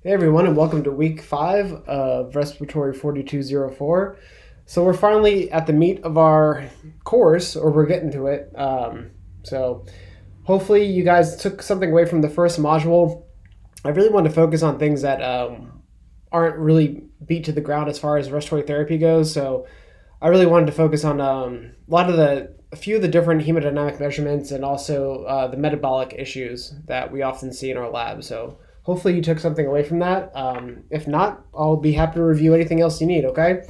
Hey everyone, and welcome to week 5 of Respiratory 4204. So we're finally at the meat of our course, or we're getting to it. So hopefully you guys took something away from the first module. I really want to focus on things that aren't really beat to the ground as far as respiratory therapy goes. So I really wanted to focus on a few of the different hemodynamic measurements and also the metabolic issues that we often see in our lab. So hopefully you took something away from that. If not, I'll be happy to review anything else you need, okay?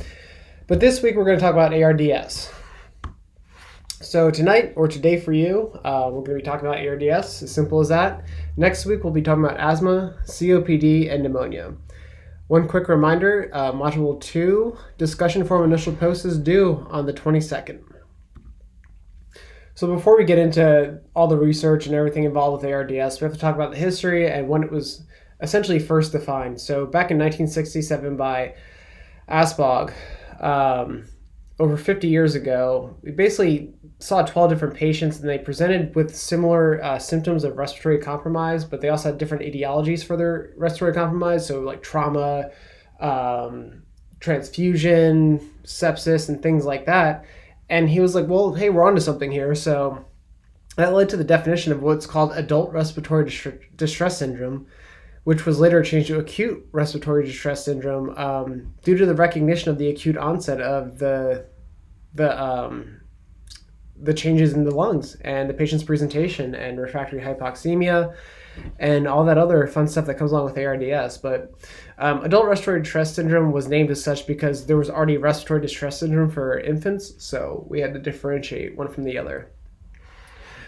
But this week we're going to talk about ARDS. So tonight, or today for you, we're going to be talking about ARDS, as simple as that. Next week we'll be talking about asthma, COPD, and pneumonia. One quick reminder, Module 2 discussion form initial post is due on the 22nd. So before we get into all the research and everything involved with ARDS, we have to talk about the history and when it was essentially first defined. So back in 1967 by Asbog, over 50 years ago, we basically saw 12 different patients and they presented with similar symptoms of respiratory compromise, but they also had different etiologies for their respiratory compromise. So like trauma, transfusion, sepsis, and things like that. And he was like, well, hey, we're onto something here. So that led to the definition of what's called adult respiratory distress syndrome, which was later changed to acute respiratory distress syndrome due to the recognition of the acute onset of the changes in the lungs and the patient's presentation and refractory hypoxemia and all that other fun stuff that comes along with ARDS. But adult respiratory distress syndrome was named as such because there was already respiratory distress syndrome for infants, so we had to differentiate one from the other.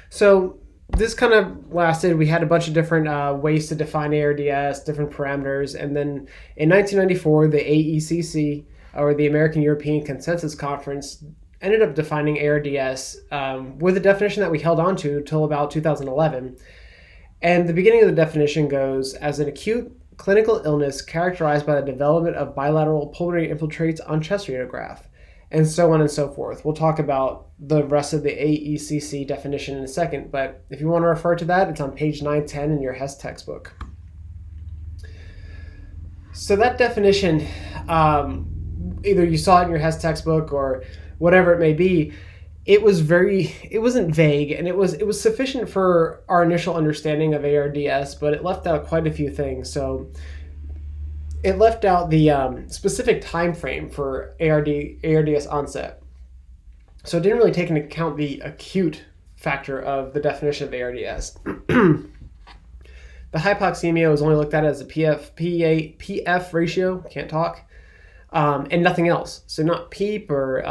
So this kind of lasted. We had a bunch of different ways to define ARDS, different parameters, and then in 1994, the AECC, or the American European Consensus Conference, ended up defining ARDS with a definition that we held on to till about 2011. And the beginning of the definition goes, as an acute clinical illness characterized by the development of bilateral pulmonary infiltrates on chest radiograph, and so on and so forth. We'll talk about the rest of the AECC definition in a second, but if you want to refer to that, it's on page 910 in your HES textbook. So that definition, either you saw it in your HES textbook or whatever it may be, it wasn't vague, and it was sufficient for our initial understanding of ARDS, but it left out quite a few things. So it left out the specific time frame for ARDS onset. So it didn't really take into account the acute factor of the definition of ARDS. The hypoxemia was only looked at as a PF ratio, can't talk, and nothing else. So not PEEP or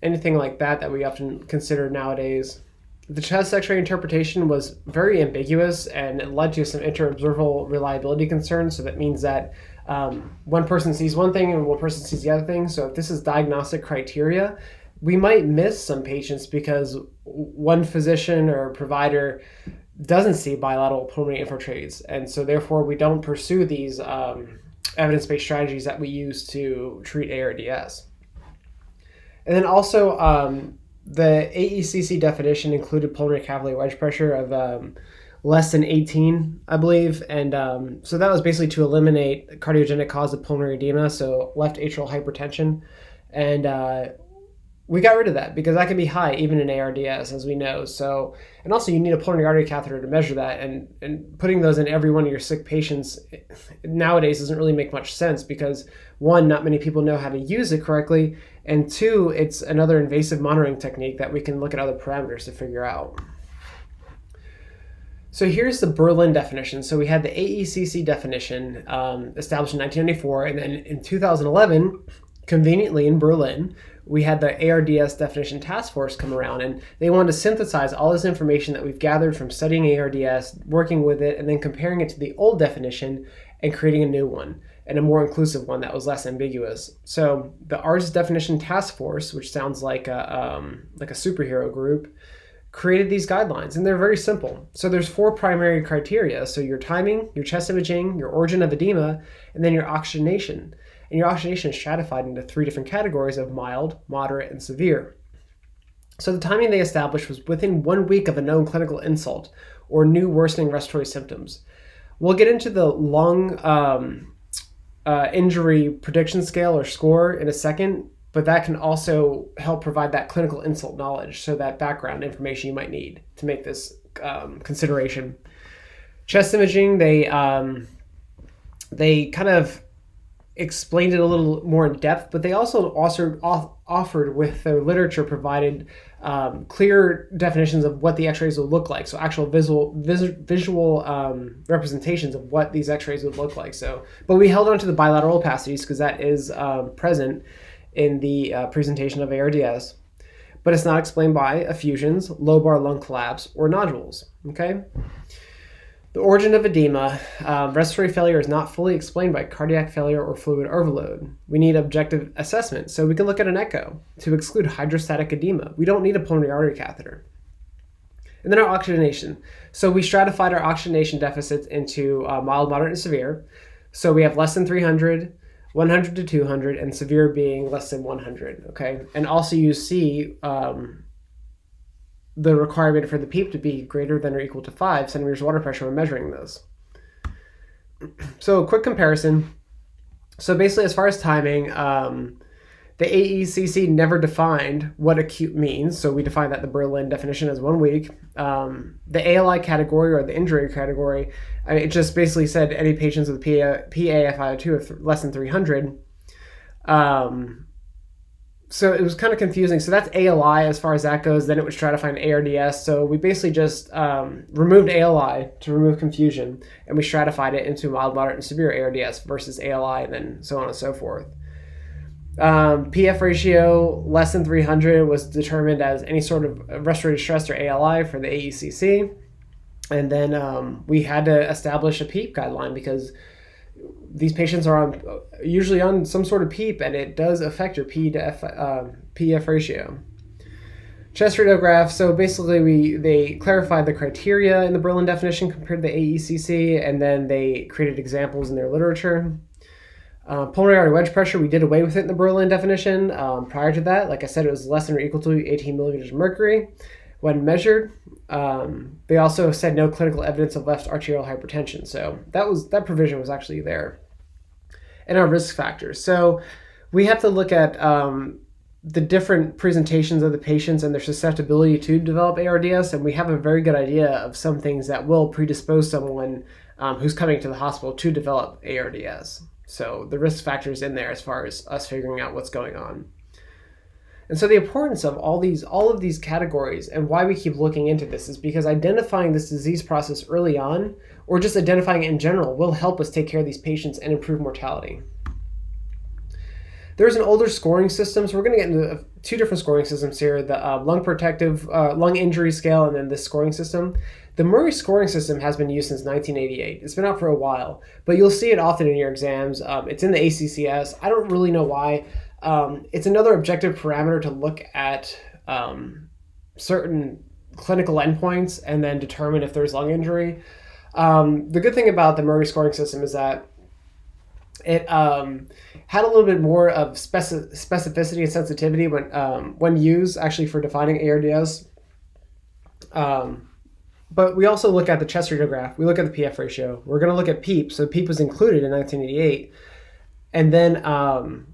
anything like that we often consider nowadays. The chest x-ray interpretation was very ambiguous, and it led to some inter-observal reliability concerns. So that means that one person sees one thing and one person sees the other thing. So if this is diagnostic criteria, we might miss some patients because one physician or provider doesn't see bilateral pulmonary infiltrates. And so therefore we don't pursue these evidence-based strategies that we use to treat ARDS. And then also the AECC definition included pulmonary capillary wedge pressure of less than 18, I believe. And so that was basically to eliminate cardiogenic cause of pulmonary edema, so left atrial hypertension. And we got rid of that because that can be high even in ARDS, as we know. So, and also you need a pulmonary artery catheter to measure that, and putting those in every one of your sick patients nowadays doesn't really make much sense because one, not many people know how to use it correctly, and two, it's another invasive monitoring technique that we can look at other parameters to figure out. So here's the Berlin definition. So we had the AECC definition established in 1994, and then in 2011, conveniently in Berlin, we had the ARDS definition task force come around, and they wanted to synthesize all this information that we've gathered from studying ARDS, working with it, and then comparing it to the old definition and creating a new one, and a more inclusive one that was less ambiguous. So the Ards definition task force, which sounds like a superhero group, created these guidelines, and they're very simple. So there's 4 primary criteria. So your timing, your chest imaging, your origin of edema, and then your oxygenation. And your oxygenation is stratified into 3 different categories of mild, moderate, and severe. So the timing they established was within 1 week of a known clinical insult or new worsening respiratory symptoms. We'll get into the lung injury prediction scale or score in a second, but that can also help provide that clinical insult knowledge, so that background information you might need to make this consideration. Chest imaging, they kind of explained it a little more in depth, but they also offered with their literature provided clear definitions of what the x-rays would look like. So actual visual representations of what these x-rays would look like. So, but we held on to the bilateral opacities because that is present in the presentation of ARDS, but it's not explained by effusions, lobar lung collapse, or nodules, okay? The origin of edema, respiratory failure is not fully explained by cardiac failure or fluid overload. We need objective assessment, so we can look at an echo to exclude hydrostatic edema. We don't need a pulmonary artery catheter. And then our oxygenation. So we stratified our oxygenation deficits into mild, moderate, and severe. So we have less than 300, 100 to 200, and severe being less than 100, okay? And also you see the requirement for the PEEP to be greater than or equal to 5 centimeters water pressure when measuring those. So a quick comparison. So basically, as far as timing, the AECC never defined what acute means. So we defined that the Berlin definition as 1 week. The ALI category, or the injury category, it just basically said any patients with PaFiO2 of less than 300. So it was kind of confusing. So that's ALI as far as that goes. Then it was stratifying ARDS. So we basically just removed ALI to remove confusion, and we stratified it into mild, moderate, and severe ARDS versus ALI, and then so on and so forth. PF ratio less than 300 was determined as any sort of respiratory stress, or ALI, for the AECC. And then we had to establish a PEEP guideline because these patients are usually on some sort of PEEP, and it does affect your PF ratio. Chest radiograph. So basically, they clarified the criteria in the Berlin definition compared to the AECC, and then they created examples in their literature. Pulmonary artery wedge pressure, we did away with it in the Berlin definition. Prior to that, like I said, it was less than or equal to 18 millimeters of mercury when measured. They also said no clinical evidence of left arterial hypertension. So that provision was actually there. And our risk factors. So we have to look at the different presentations of the patients and their susceptibility to develop ARDS, and we have a very good idea of some things that will predispose someone who's coming to the hospital to develop ARDS. So the risk factors in there as far as us figuring out what's going on. And so the importance of all of these categories and why we keep looking into this is because identifying this disease process early on, or just identifying it in general, will help us take care of these patients and improve mortality. There's an older scoring system, so we're going to get into 2 different scoring systems here, the lung injury scale, and then this scoring system. The Murray scoring system has been used since 1988. It's been out for a while, but you'll see it often in your exams. It's in the ACCS. I don't really know why. It's another objective parameter to look at certain clinical endpoints and then determine if there's lung injury. The good thing about the Murray scoring system is that it had a little bit more of specificity and sensitivity when used actually for defining ARDS. But we also look at the chest radiograph. We look at the PF ratio. We're going to look at PEEP. So PEEP was included in 1988. And then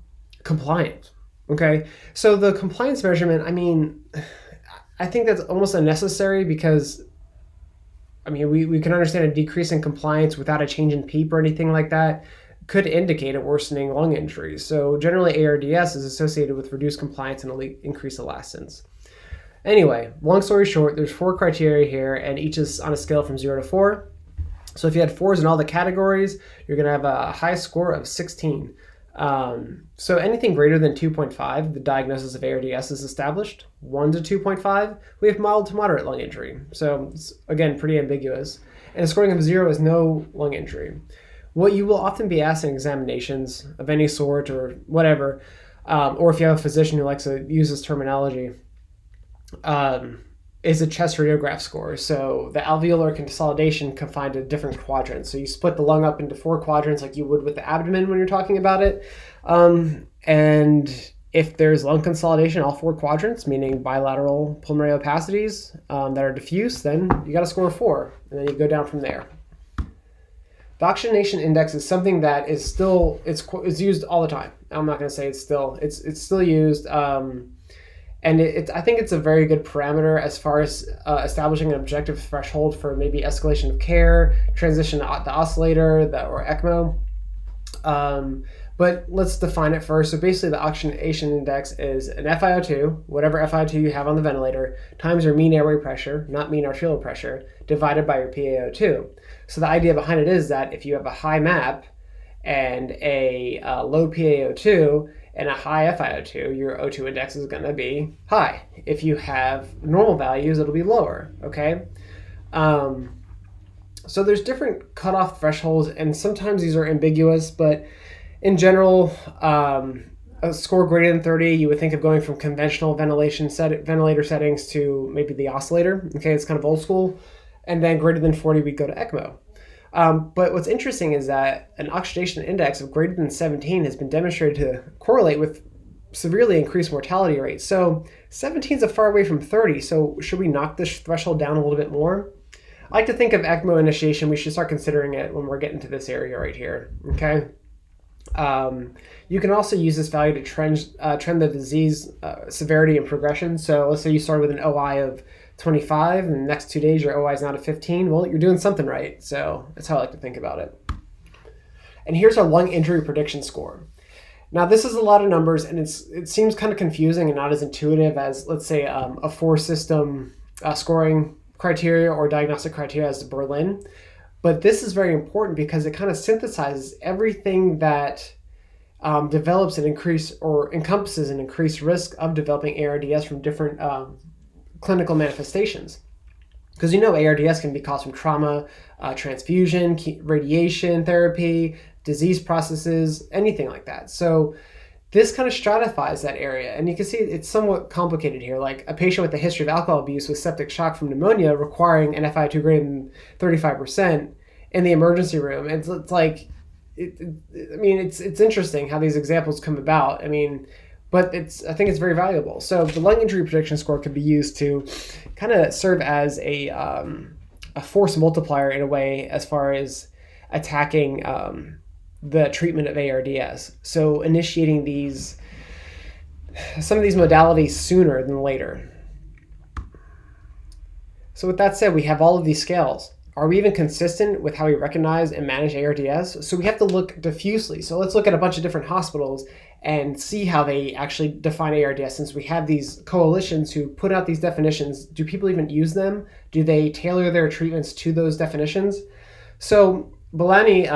compliance. Okay. So the compliance measurement, I think that's almost unnecessary because, we can understand a decrease in compliance without a change in PEEP or anything like that could indicate a worsening lung injury. So generally ARDS is associated with reduced compliance and increased elastance. Anyway, long story short, there's 4 criteria here, and each is on a scale from 0 to 4. So if you had 4s in all the categories, you're going to have a high score of 16. So anything greater than 2.5, the diagnosis of ARDS is established. 1 to 2.5, we have mild to moderate lung injury. So it's, again, pretty ambiguous. And a scoring of 0 is no lung injury. What you will often be asked in examinations of any sort or whatever, or if you have a physician who likes to use this terminology, is a chest radiograph score. So the alveolar consolidation confined to different quadrants. So you split the lung up into 4 quadrants like you would with the abdomen when you're talking about it. And if there's lung consolidation, all 4 quadrants, meaning bilateral pulmonary opacities that are diffuse, then you got a score of 4, and then you go down from there. The oxygenation index is something that is still, it's used all the time. I'm not going to say it's still used. And I think it's a very good parameter as far as establishing an objective threshold for maybe escalation of care, transition to the oscillator, or ECMO. But let's define it first. So basically the oxygenation index is an FiO2, whatever FiO2 you have on the ventilator, times your mean airway pressure, not mean arterial pressure, divided by your PaO2. So the idea behind it is that if you have a high MAP and a low PaO2 and a high FiO2, your O2 index is going to be high. If you have normal values, it'll be lower, okay? So there's different cutoff thresholds, and sometimes these are ambiguous, but in general, a score greater than 30, you would think of going from conventional ventilator settings to maybe the oscillator. Okay, it's kind of old school. And then greater than 40, we go to ECMO. But what's interesting is that an oxygenation index of greater than 17 has been demonstrated to correlate with severely increased mortality rates. So 17 is a far away from 30, so should we knock this threshold down a little bit more? I like to think of ECMO initiation. We should start considering it when we're getting to this area right here, okay? You can also use this value to trend the disease severity and progression. So let's say you started with an OI of 25, and the next 2 days your OI is now at 15. Well, you're doing something right. So that's how I like to think about it. And here's our lung injury prediction score. Now this is a lot of numbers, and it seems kind of confusing and not as intuitive as, let's say, a 4-system scoring criteria or diagnostic criteria as the Berlin. But this is very important because it kind of synthesizes everything that develops an increase or encompasses an increased risk of developing ARDS from different clinical manifestations. Because ARDS can be caused from trauma, transfusion, radiation therapy, disease processes, anything like that. So this kind of stratifies that area. And you can see it's somewhat complicated here. Like a patient with a history of alcohol abuse with septic shock from pneumonia requiring an FiO2 greater than 35% in the emergency room. It's like, it's interesting how these examples come about. But I think it's very valuable. So the lung injury prediction score could be used to kind of serve as a force multiplier in a way as far as attacking the treatment of ARDS. So initiating some of these modalities sooner than later. So with that said, we have all of these scales. Are we even consistent with how we recognize and manage ARDS? So we have to look diffusely. So let's look at a bunch of different hospitals and see how they actually define ARDS. Since we have these coalitions who put out these definitions, do people even use them? Do they tailor their treatments to those definitions? So Belani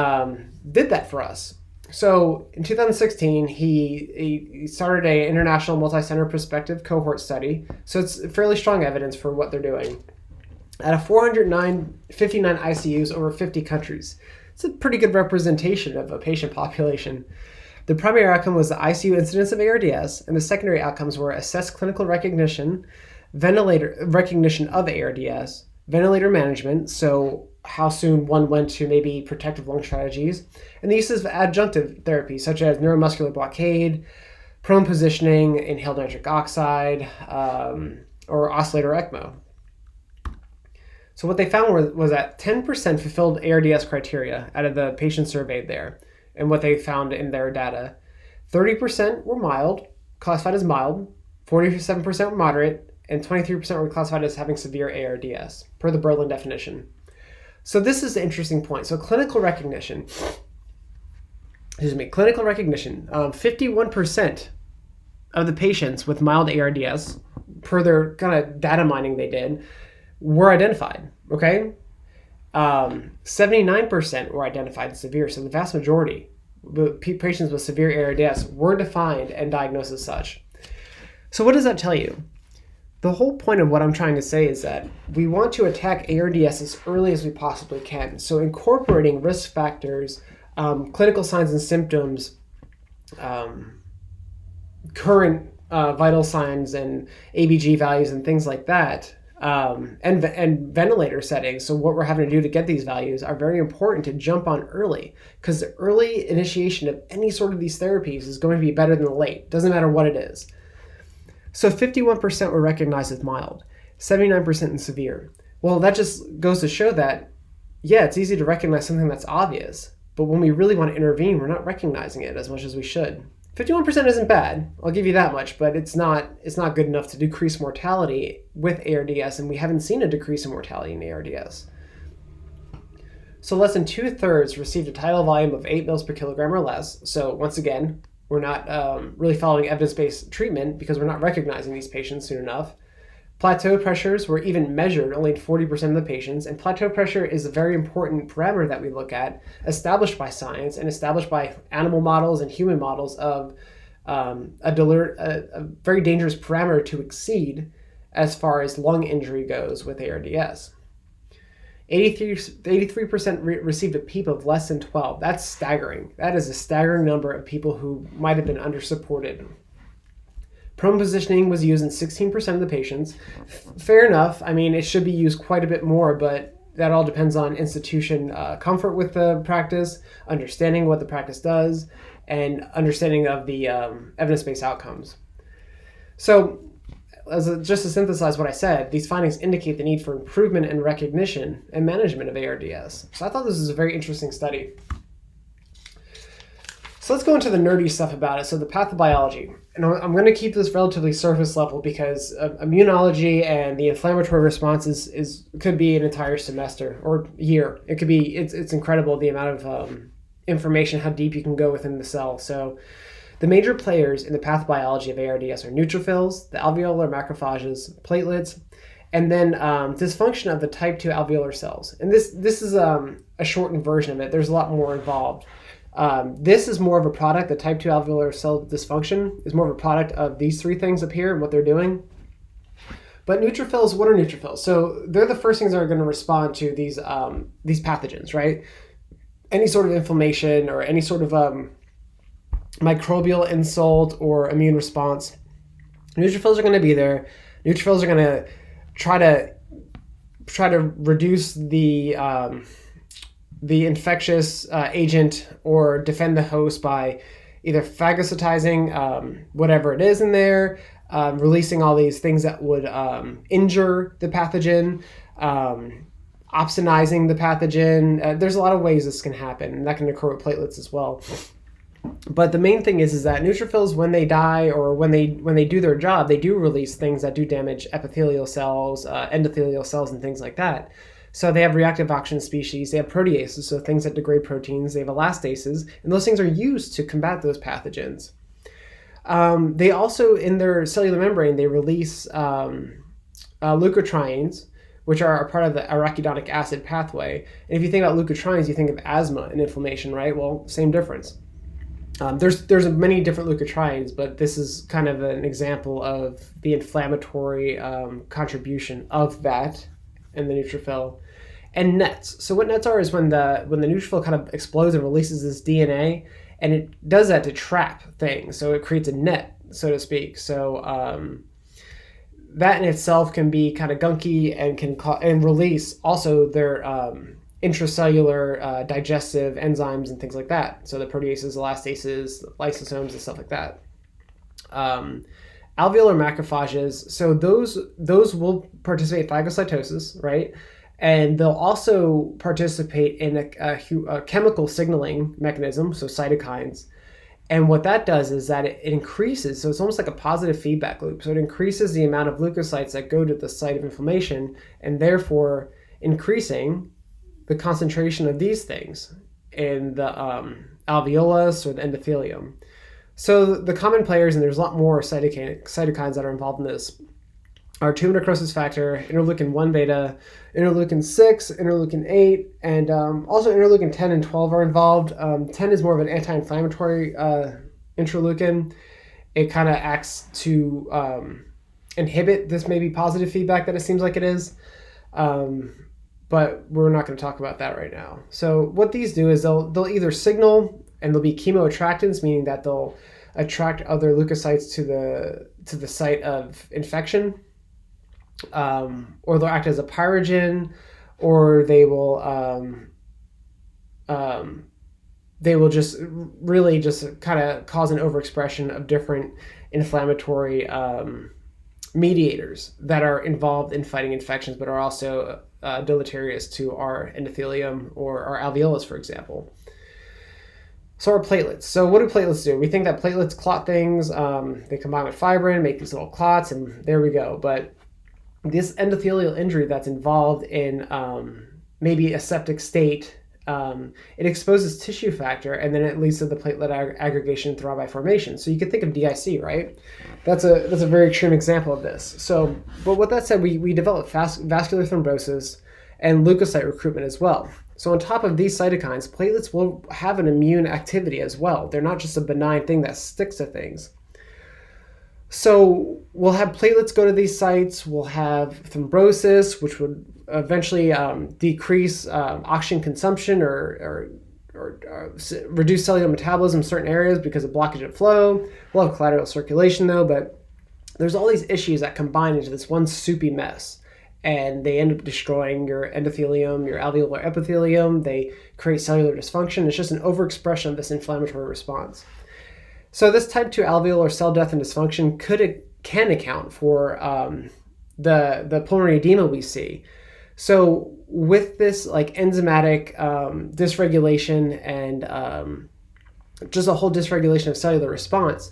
did that for us. So in 2016, he started an international multi-center prospective cohort study. So it's fairly strong evidence for what they're doing. Out of 459 ICUs over 50 countries. It's a pretty good representation of a patient population. The primary outcome was the ICU incidence of ARDS, and the secondary outcomes were assessed clinical recognition, ventilator recognition of ARDS, ventilator management, so how soon one went to maybe protective lung strategies, and the uses of adjunctive therapy such as neuromuscular blockade, prone positioning, inhaled nitric oxide, or oscillator ECMO. So what they found was that 10% fulfilled ARDS criteria out of the patients surveyed there, and what they found in their data. 30% were mild, classified as mild, 47% were moderate, and 23% were classified as having severe ARDS, per the Berlin definition. So this is the interesting point. So clinical recognition, 51% of the patients with mild ARDS, per their kind of data mining they did, were identified, okay? 79% were identified as severe, so the vast majority of patients with severe ARDS were defined and diagnosed as such. So what does that tell you? The whole point of what I'm trying to say is that we want to attack ARDS as early as we possibly can. So incorporating risk factors, clinical signs and symptoms, current vital signs and ABG values and things like that, and ventilator settings. So what we're having to do to get these values are very important to jump on early, because the early initiation of any sort of these therapies is going to be better than the late. Doesn't matter what it is. So 51% were recognized as mild, 79% in severe. Well, that just goes to show that yeah, it's easy to recognize something that's obvious, but when we really want to intervene, we're not recognizing it as much as we should. 51% isn't bad, I'll give you that much, but it's not good enough to decrease mortality with ARDS, and we haven't seen a decrease in mortality in ARDS. So less than 2/3 received a tidal volume of 8 mils per kilogram or less. So once again, we're not really following evidence-based treatment because we're not recognizing these patients soon enough. Plateau pressures were even measured only in 40% of the patients, and plateau pressure is a very important parameter that we look at, established by science and established by animal models and human models of a very dangerous parameter to exceed as far as lung injury goes with ARDS. 83% received a PEEP of less than 12. That's staggering. That is a staggering number of people who might have been undersupported. Prone positioning was used in 16% of the patients. Fair enough. I mean, it should be used quite a bit more, but that all depends on institution comfort with the practice, understanding what the practice does, and understanding of the evidence-based outcomes. So, just to synthesize what I said, these findings indicate the need for improvement in recognition and management of ARDS. So I thought this was a very interesting study. So let's go into the nerdy stuff about it. So the pathobiology. And I'm going to keep this relatively surface level because immunology and the inflammatory response could be an entire semester or year. It could be, it's incredible the amount of information, how deep you can go within the cell. So the major players in the pathobiology of ARDS are neutrophils, the alveolar macrophages, platelets, and then dysfunction of the type 2 alveolar cells. And this is a shortened version of it. There's a lot more involved. This is more of a product, the type 2 alveolar cell dysfunction is more of a product of these three things up here and what they're doing. But neutrophils, what are neutrophils? So they're the first things that are going to respond to these pathogens, right? Any sort of inflammation or any sort of microbial insult or immune response. Neutrophils are going to be there. Neutrophils are going to try to reduce the infectious agent or defend the host by either phagocytizing whatever it is in there, releasing all these things that would injure the pathogen, opsonizing the pathogen. There's a lot of ways this can happen, and that can occur with platelets as well. But the main thing is that neutrophils, when they die or when they do their job, they do release things that do damage epithelial cells, endothelial cells, and things like that. So they have reactive oxygen species, they have proteases, so things that degrade proteins, they have elastases, and those things are used to combat those pathogens. They also, in their cellular membrane, they release leukotrienes, which are a part of the arachidonic acid pathway. And if you think about leukotrienes, you think of asthma and inflammation, right? Well, same difference. There's many different leukotrienes, but this is kind of an example of the inflammatory contribution of that in the neutrophil. And nets. So what nets are is when the neutrophil kind of explodes and releases this DNA, and it does that to trap things. So it creates a net, so to speak. So that in itself can be kind of gunky and can release also their intracellular digestive enzymes and things like that. So the proteases, elastases, lysosomes, and stuff like that. Alveolar macrophages, so those will participate in phagocytosis, right? And they'll also participate in a chemical signaling mechanism, so cytokines. And what that does is that it increases, so it's almost like a positive feedback loop. So it increases the amount of leukocytes that go to the site of inflammation, and therefore increasing the concentration of these things in the alveolus or the endothelium. So the common players, and there's a lot more cytokines that are involved in this, are tumor necrosis factor, interleukin 1 beta, interleukin 6, interleukin 8, and also interleukin 10 and 12 are involved. 10 is more of an anti-inflammatory interleukin. It kind of acts to inhibit this maybe positive feedback that it seems like it is. But we're not going to talk about that right now. So what these do is they'll either signal, and they'll be chemoattractants, meaning that they'll attract other leukocytes to the site of infection, or they'll act as a pyrogen, or they will just really just kind of cause an overexpression of different inflammatory mediators that are involved in fighting infections, but are also deleterious to our endothelium or our alveolus, for example. So our platelets. So what do platelets do? We think that platelets clot things. They combine with fibrin, make these little clots, and there we go. But this endothelial injury that's involved in maybe a septic state, it exposes tissue factor, and then it leads to the platelet aggregation and thrombi formation. So you could think of DIC, right? That's a very extreme example of this. So, but with that said, we develop vascular thrombosis and leukocyte recruitment as well. So on top of these cytokines, platelets will have an immune activity as well. They're not just a benign thing that sticks to things. So we'll have platelets go to these sites. We'll have thrombosis, which would eventually decrease oxygen consumption or reduce cellular metabolism in certain areas because of blockage of flow. We'll have collateral circulation though, but there's all these issues that combine into this one soupy mess. And they end up destroying your endothelium, your alveolar epithelium. They create cellular dysfunction. It's just an overexpression of this inflammatory response. So this type 2 alveolar cell death and dysfunction can account for the pulmonary edema we see. So with this like enzymatic dysregulation and just a whole dysregulation of cellular response,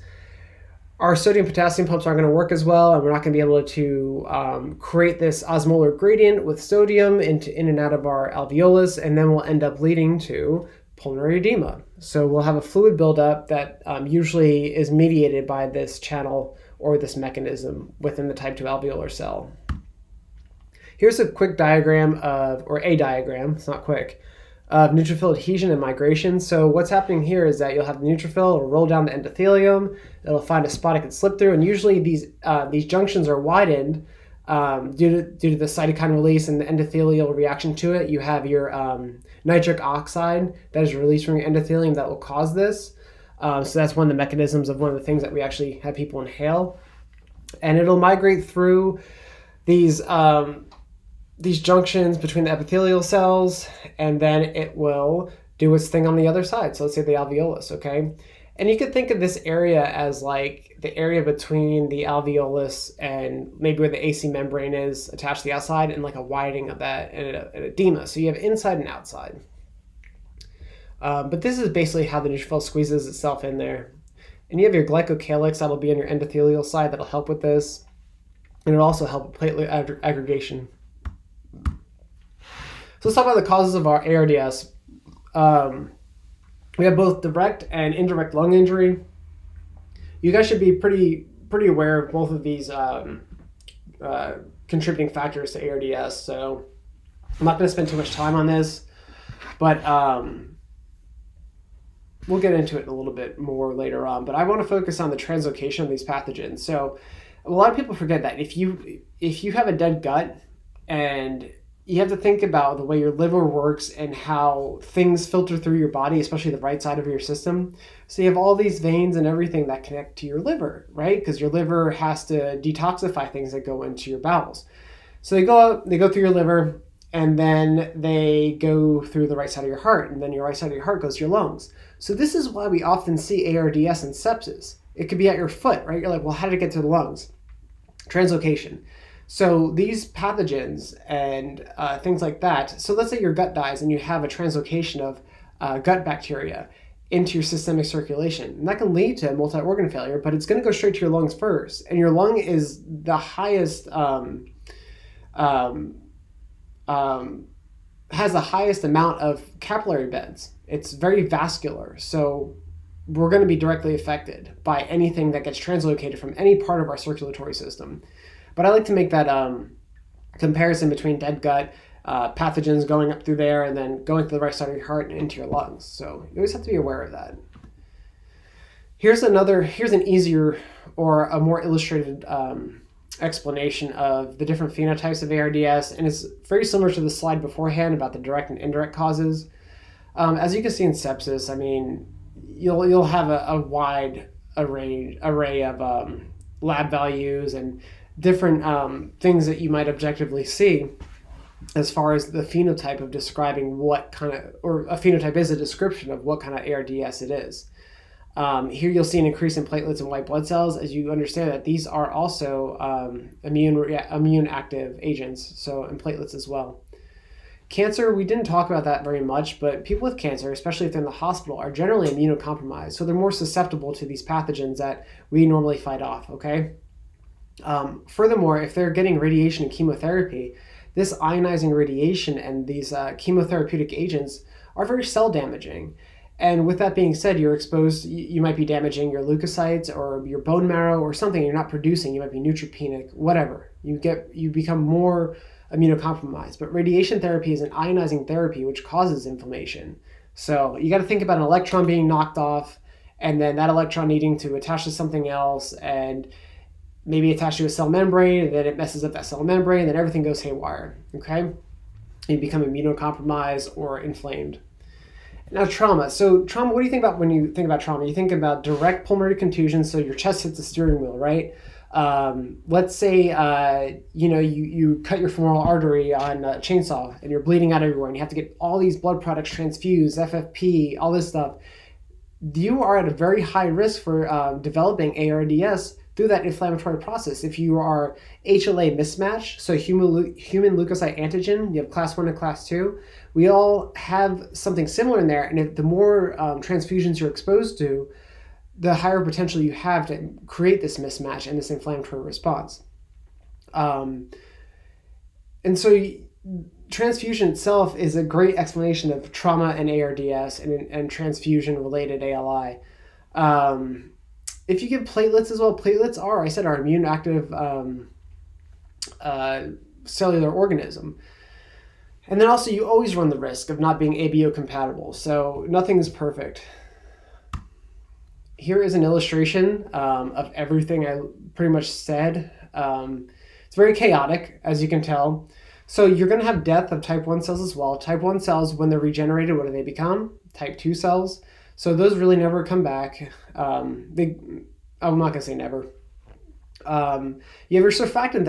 our sodium-potassium pumps aren't going to work as well, and we're not going to be able to create this osmolar gradient with sodium in and out of our alveolus, and then we'll end up leading to pulmonary edema. So we'll have a fluid buildup that usually is mediated by this channel or this mechanism within the type 2 alveolar cell. Here's a quick diagram or a diagram, it's not quick, of neutrophil adhesion and migration. So what's happening here is that you'll have the neutrophil, it'll roll down the endothelium, it'll find a spot it can slip through, and usually these junctions are widened due to the cytokine release and the endothelial reaction to it. You have your nitric oxide that is released from your endothelium that will cause this. So that's one of the mechanisms of one of the things that we actually have people inhale. And it'll migrate through these junctions between the epithelial cells, and then it will do its thing on the other side. So let's say the alveolus, okay? And you could think of this area as like the area between the alveolus and maybe where the AC membrane is attached to the outside, and like a widening of that and an edema. So you have inside and outside. But this is basically how the neutrophil squeezes itself in there. And you have your glycocalyx that'll be on your endothelial side that'll help with this. And it'll also help with platelet aggregation. So let's talk about the causes of our ARDS. We have both direct and indirect lung injury. You guys should be pretty aware of both of these contributing factors to ARDS. So I'm not going to spend too much time on this, but we'll get into it a little bit more later on. But I want to focus on the translocation of these pathogens. So a lot of people forget that if you have a dead gut, and you have to think about the way your liver works and how things filter through your body, especially the right side of your system. So you have all these veins and everything that connect to your liver, right? Because your liver has to detoxify things that go into your bowels. So they go through your liver, and then they go through the right side of your heart, and then your right side of your heart goes to your lungs. So this is why we often see ARDS and sepsis. It could be at your foot, right? You're like, well, how did it get to the lungs? Translocation. So these pathogens and things like that, so let's say your gut dies and you have a translocation of gut bacteria into your systemic circulation. And that can lead to multi-organ failure, but it's going to go straight to your lungs first. And your lung is the highest, has the highest amount of capillary beds. It's very vascular. So we're going to be directly affected by anything that gets translocated from any part of our circulatory system. But I like to make that comparison between dead gut, pathogens going up through there, and then going to the right side of your heart and into your lungs. So you always have to be aware of that. Here's an easier or a more illustrated explanation of the different phenotypes of ARDS, and it's very similar to the slide beforehand about the direct and indirect causes. As you can see in sepsis, I mean, you'll have a wide array of lab values and different things that you might objectively see as far as the phenotype of describing what kind of, or a phenotype is a description of what kind of ARDS it is. Here you'll see an increase in platelets and white blood cells, as you understand that these are also immune active agents, so and platelets as well. Cancer, we didn't talk about that very much, but people with cancer, especially if they're in the hospital, are generally immunocompromised. So they're more susceptible to these pathogens that we normally fight off, okay? Furthermore, if they're getting radiation and chemotherapy, this ionizing radiation and these chemotherapeutic agents are very cell damaging. And with that being said, you're exposed, you might be damaging your leukocytes or your bone marrow or something you're not producing. You might be neutropenic, whatever. You become more immunocompromised. But radiation therapy is an ionizing therapy which causes inflammation. So you got to think about an electron being knocked off and then that electron needing to attach to something else and maybe attach to a cell membrane, and then it messes up that cell membrane, and then everything goes haywire, okay? You become immunocompromised or inflamed. Now, trauma. So trauma, what do you think about when you think about trauma? You think about direct pulmonary contusion, so your chest hits the steering wheel, right? Let's say, you cut your femoral artery on a chainsaw and you're bleeding out everywhere and you have to get all these blood products transfused, FFP, all this stuff. You are at a very high risk for developing ARDS through that inflammatory process. If you are HLA mismatch, so human leukocyte antigen, you have class 1 and class 2, we all have something similar in there, and if the more transfusions you're exposed to, the higher potential you have to create this mismatch and this inflammatory response. And so transfusion itself is a great explanation of trauma and ARDS and transfusion-related ALI. If you give platelets as well, platelets are immune active cellular organism. And then also you always run the risk of not being ABO compatible. So nothing is perfect. Here is an illustration of everything I pretty much said. It's very chaotic, as you can tell. So you're going to have death of type 1 cells as well. Type 1 cells, when they're regenerated, what do they become? Type 2 cells. So those really never come back. I'm not going to say never. You have your surfactant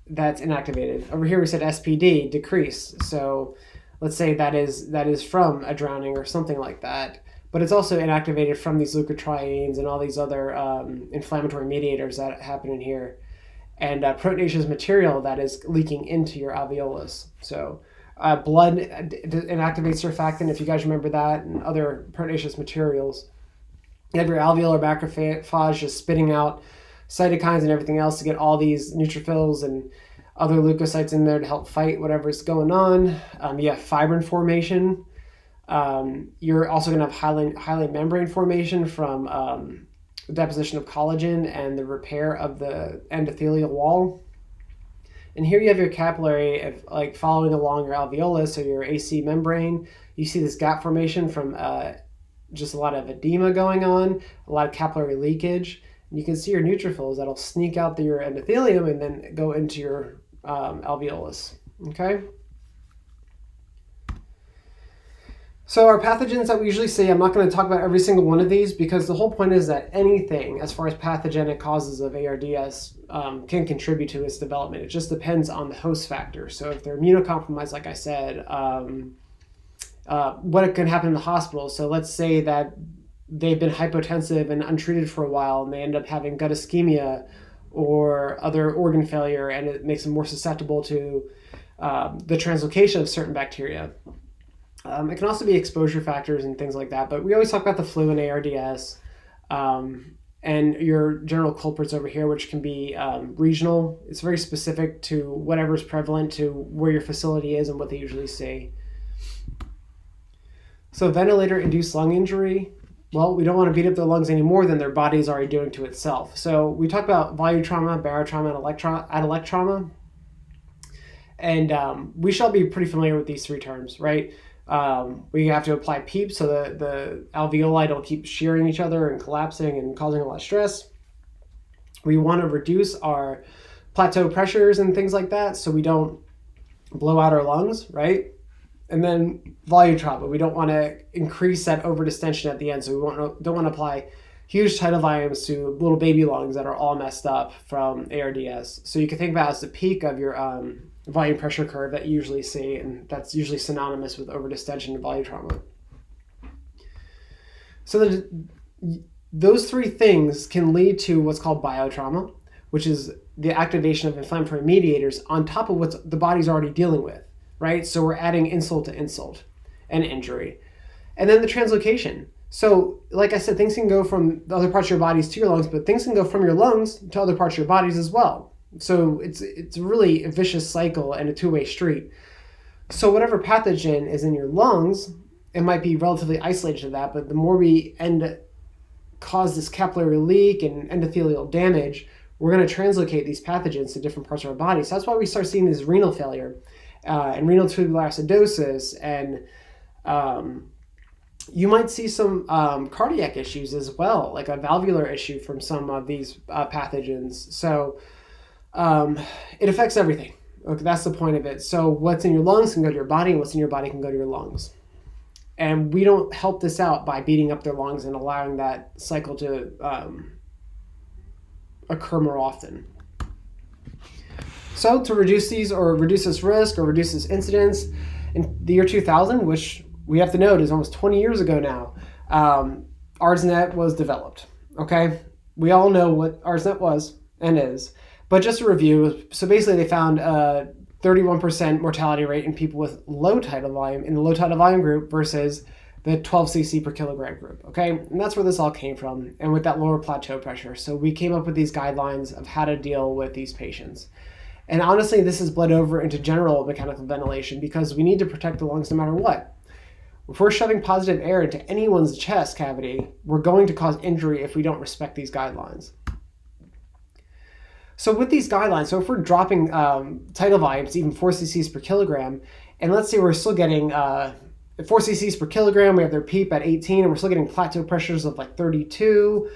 that's inactivated. Over here we said SPD, decrease. So let's say that is from a drowning or something like that. But it's also inactivated from these leukotrienes and all these other inflammatory mediators that happen in here. And proteinaceous material that is leaking into your alveolus. So blood inactivates surfactant, if you guys remember that, and other proteinaceous materials. You have your alveolar macrophage just spitting out cytokines and everything else to get all these neutrophils and other leukocytes in there to help fight whatever's going on. You have fibrin formation. You're also going to have hyaline membrane formation from deposition of collagen and the repair of the endothelial wall. And here you have your capillary, like following along your alveolus or your AC membrane. You see this gap formation from just a lot of edema going on, a lot of capillary leakage. And you can see your neutrophils that'll sneak out your endothelium and then go into your alveolus. Okay. So our pathogens that we usually see, I'm not going to talk about every single one of these because the whole point is that anything as far as pathogenic causes of ARDS can contribute to its development. It just depends on the host factor. So if they're immunocompromised, like I said, what can happen in the hospital. So let's say that they've been hypotensive and untreated for a while and they end up having gut ischemia or other organ failure, and it makes them more susceptible to the translocation of certain bacteria. It can also be exposure factors and things like that, but we always talk about the flu and ARDS and your general culprits over here, which can be regional. It's very specific to whatever's prevalent to where your facility is and what they usually see. So ventilator-induced lung injury, well, we don't want to beat up their lungs any more than their body's already doing to itself. So we talk about volume trauma, barotrauma, and atellect trauma. And we shall be pretty familiar with these three terms, right? We have to apply PEEP so the alveoli don't keep shearing each other and collapsing and causing a lot of stress. We want to reduce our plateau pressures and things like that so we don't blow out our lungs, right? And then volume trauma. We don't want to increase that overdistension at the end, so we don't want to apply huge tidal volumes to little baby lungs that are all messed up from ARDS. So you can think about it as the peak of your volume pressure curve that you usually see, and that's usually synonymous with overdistension and volume trauma. So those three things can lead to what's called biotrauma, which is the activation of inflammatory mediators on top of what the body's already dealing with, right? So we're adding insult to insult and injury. And then the translocation. So like I said, things can go from the other parts of your bodies to your lungs, but things can go from your lungs to other parts of your bodies as well. So it's really a vicious cycle and a two-way street. So whatever pathogen is in your lungs, it might be relatively isolated to that, but the more we cause this capillary leak and endothelial damage, we're going to translocate these pathogens to different parts of our body. So that's why we start seeing this renal failure and renal tubular acidosis, and you might see some cardiac issues as well, like a valvular issue from some of these pathogens. So it affects everything. Okay, that's the point of it. So what's in your lungs can go to your body, and what's in your body can go to your lungs. And we don't help this out by beating up their lungs and allowing that cycle to occur more often. So to reduce these, or reduce this risk, or reduce this incidence, in the year 2000, which we have to note is almost 20 years ago now, ArdsNet was developed. Okay, we all know what ArdsNet was and is, but just a review. So basically, they found a 31% mortality rate in people with low tidal volume in the low tidal volume group versus the 12 cc per kilogram group. Okay, and that's where this all came from, and with that lower plateau pressure. So we came up with these guidelines of how to deal with these patients. And honestly, this has bled over into general mechanical ventilation because we need to protect the lungs no matter what. If we're shoving positive air into anyone's chest cavity, we're going to cause injury if we don't respect these guidelines. So with these guidelines, so if we're dropping tidal volumes, even 4 cc's per kilogram, and let's say we're still getting 4 cc's per kilogram, we have their PEEP at 18, and we're still getting plateau pressures of like 32,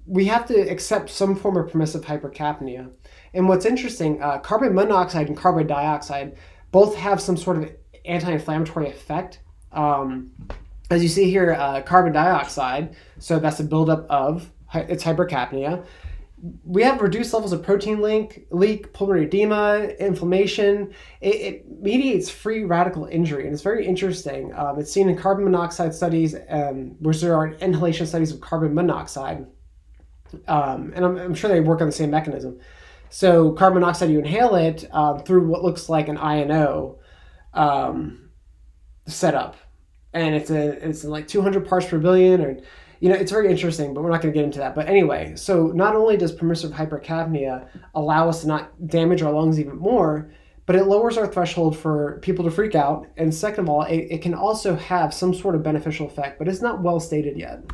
we have to accept some form of permissive hypercapnea. And what's interesting, carbon monoxide and carbon dioxide both have some sort of anti-inflammatory effect. As you see here, carbon dioxide, so that's a buildup of its hypercapnia. We have reduced levels of protein leak, pulmonary edema, inflammation. It mediates free radical injury, and it's very interesting. It's seen in carbon monoxide studies, where there are inhalation studies of carbon monoxide, and I'm sure they work on the same mechanism. So carbon monoxide, you inhale it through what looks like an INO setup, and it's like 200 parts per billion, or it's very interesting, but we're not going to get into that. But anyway, so not only does permissive hypercapnia allow us to not damage our lungs even more, but it lowers our threshold for people to freak out. And second of all, it can also have some sort of beneficial effect, but it's not well stated yet.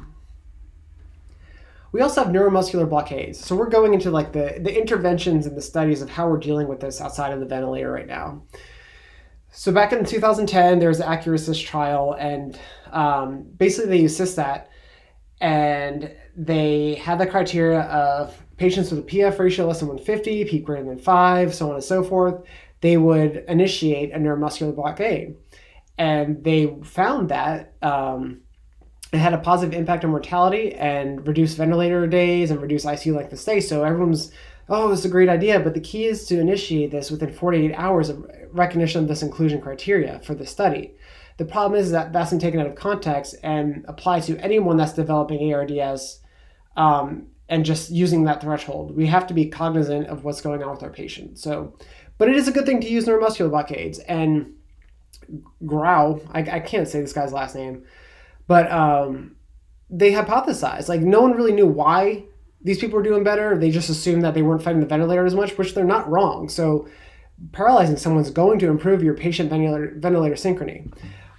We also have neuromuscular blockades. So we're going into like the interventions and the studies of how we're dealing with this outside of the ventilator right now. So back in 2010, there was the Acute trial, and basically they used Cystat, and they had the criteria of patients with a PF ratio less than 150, PEEP greater than 5, so on and so forth. They would initiate a neuromuscular blockade. And they found that it had a positive impact on mortality and reduced ventilator days and reduced ICU length of stay. So everyone's, oh, it's a great idea. But the key is to initiate this within 48 hours of recognition of this inclusion criteria for the study. The problem is that that's been taken out of context and applied to anyone that's developing ARDS and just using that threshold. We have to be cognizant of what's going on with our patient. So, but it is a good thing to use neuromuscular blockades. And Grau, I can't say this guy's last name, but they hypothesized, like no one really knew why these people were doing better. They just assumed that they weren't fighting the ventilator as much, which they're not wrong. So paralyzing someone's going to improve your patient ventilator synchrony.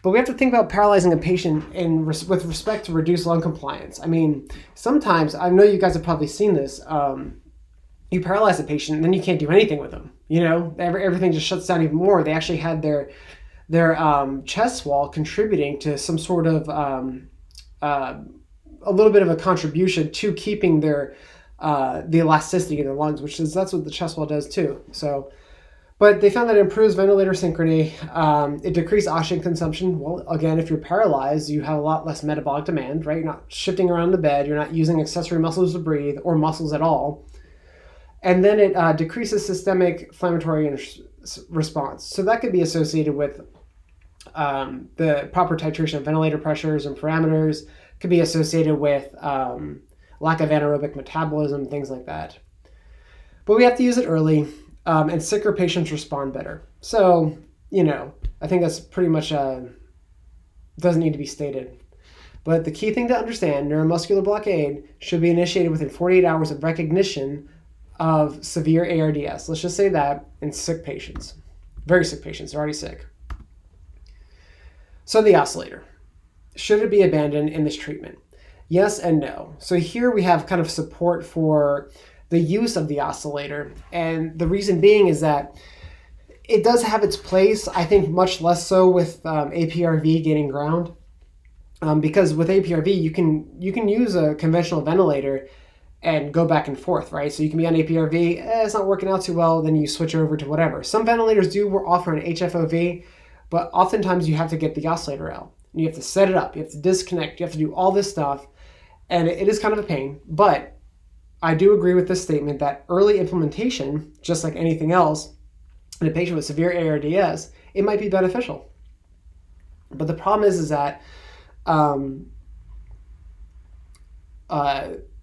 But we have to think about paralyzing a patient with respect to reduced lung compliance. I mean, sometimes, I know you guys have probably seen this, you paralyze a patient and then you can't do anything with them. Everything just shuts down even more. They actually had their chest wall contributing to some sort of a little bit of a contribution to keeping the elasticity in their lungs, that's what the chest wall does too. So, but they found that it improves ventilator synchrony. It decreased oxygen consumption. Well, again, if you're paralyzed, you have a lot less metabolic demand, right? You're not shifting around the bed. You're not using accessory muscles to breathe or muscles at all. And then it decreases systemic inflammatory response. So that could be associated with the proper titration of ventilator pressures and parameters. Could be associated with lack of anaerobic metabolism, things like that. But we have to use it early. and sicker patients respond better. So, I think that's pretty much doesn't need to be stated. But the key thing to understand, neuromuscular blockade should be initiated within 48 hours of recognition of severe ARDS. Let's just say that in sick patients, very sick patients, they're already sick. So the oscillator, should it be abandoned in this treatment? Yes and no. So here we have kind of support for the use of the oscillator. And the reason being is that it does have its place, I think much less so with APRV gaining ground. Because with APRV, you can use a conventional ventilator and go back and forth, right? So you can be on APRV, it's not working out too well, then you switch over to whatever. Some ventilators do offer an HFOV, but oftentimes you have to get the oscillator out. You have to set it up, you have to disconnect, you have to do all this stuff, and it is kind of a pain. But I do agree with this statement that early implementation, just like anything else, in a patient with severe ARDS, it might be beneficial. But the problem is that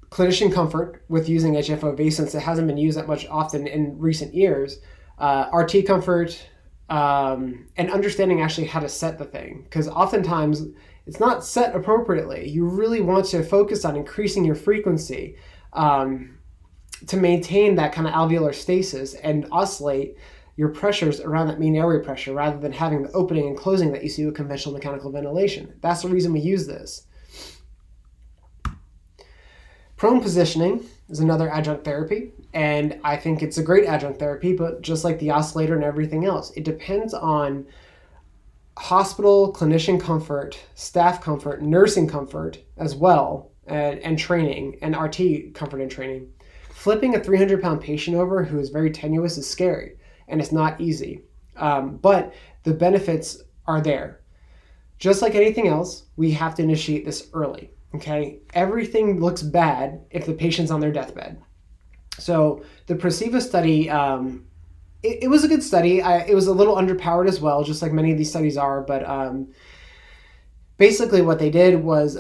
clinician comfort with using HFOV, since it hasn't been used that much often in recent years, RT comfort, and understanding actually how to set the thing. Because oftentimes it's not set appropriately. You really want to focus on increasing your frequency to maintain that kind of alveolar stasis and oscillate your pressures around that mean airway pressure rather than having the opening and closing that you see with conventional mechanical ventilation. That's the reason we use this. Prone positioning is another adjunct therapy, and I think it's a great adjunct therapy, but just like the oscillator and everything else, it depends on hospital clinician comfort, staff comfort, nursing comfort as well, and training, and RT comfort and training. Flipping a 300-pound patient over who is very tenuous is scary, and it's not easy, but the benefits are there. Just like anything else, we have to initiate this early. Okay, everything looks bad if the patient's on their deathbed. So the Permissive study, it was a good study. It was a little underpowered as well, just like many of these studies are. But basically what they did was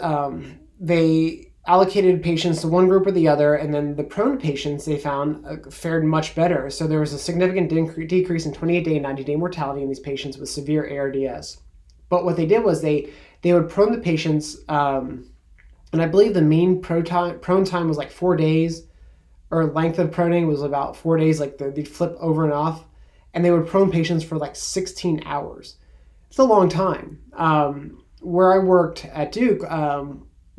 they allocated patients to one group or the other, and then the prone patients they found fared much better. So there was a significant decrease in 28-day and 90-day mortality in these patients with severe ARDS. But what they did was they would prone the patients, and I believe the mean prone time was like 4 days, or length of proning was about 4 days, like they'd flip over and off, and they would prone patients for like 16 hours. It's a long time. Where I worked at Duke,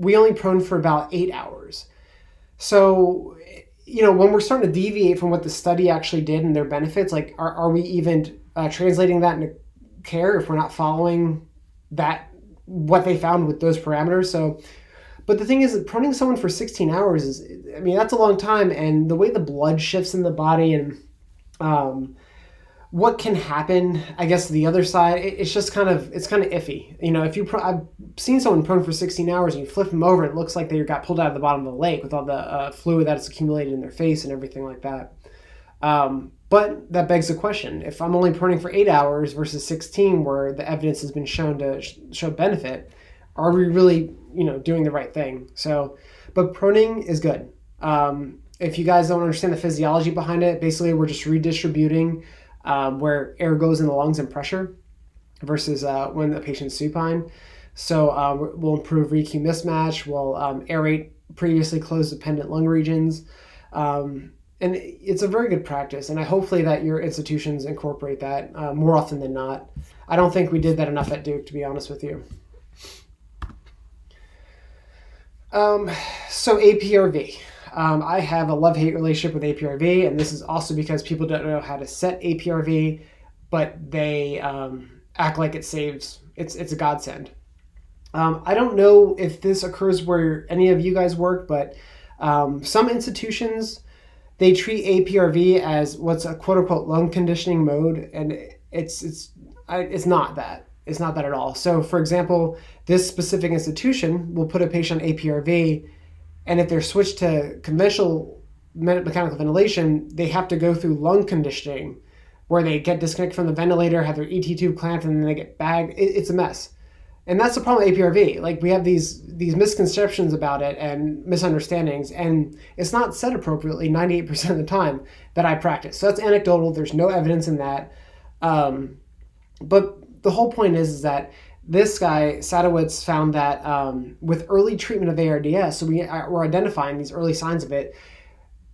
we only proned for about 8 hours. So, when we're starting to deviate from what the study actually did and their benefits, like are we even translating that into care if we're not following what they found with those parameters? So, but the thing is that proning someone for 16 hours that's a long time, and the way the blood shifts in the body and what can happen, I guess the other side, it's kind of iffy. I've seen someone prone for 16 hours and you flip them over, it looks like they got pulled out of the bottom of the lake with all the fluid that's accumulated in their face and everything like that. But that begs the question, if I'm only proning for 8 hours versus 16 where the evidence has been shown to show benefit, are we really, doing the right thing? So, but proning is good. If you guys don't understand the physiology behind it, basically we're just redistributing where air goes in the lungs and pressure versus when the patient's supine. So we'll improve REQ mismatch, we'll aerate previously closed dependent lung regions. And it's a very good practice, and I hopefully that your institutions incorporate that more often than not. I don't think we did that enough at Duke, to be honest with you. So APRV. I have a love-hate relationship with APRV, and this is also because people don't know how to set APRV, but they act like it saves. It's a godsend. I don't know if this occurs where any of you guys work, but some institutions, they treat APRV as what's a quote-unquote lung conditioning mode, and it's not that. It's not that at all. So, for example, this specific institution will put a patient on APRV, and if they're switched to conventional mechanical ventilation, they have to go through lung conditioning, where they get disconnected from the ventilator, have their ET tube clamped, and then they get bagged. It's a mess. And that's the problem with APRV. Like, we have these misconceptions about it and misunderstandings, and it's not said appropriately 98% of the time that I practice. So that's anecdotal. There's no evidence in that. But the whole point is that this guy, Sadowitz, found that with early treatment of ARDS, so we're identifying these early signs of it,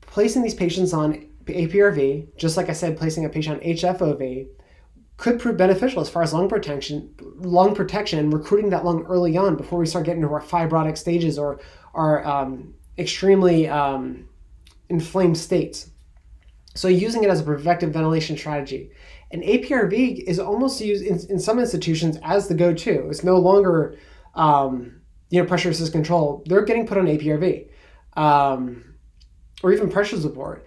placing these patients on APRV, just like I said, placing a patient on HFOV, could prove beneficial as far as lung protection, and recruiting that lung early on before we start getting into our fibrotic stages or our extremely inflamed states. So using it as a preventive ventilation strategy. And APRV is almost used in some institutions as the go-to. It's no longer pressure assist control. They're getting put on APRV or even pressure support,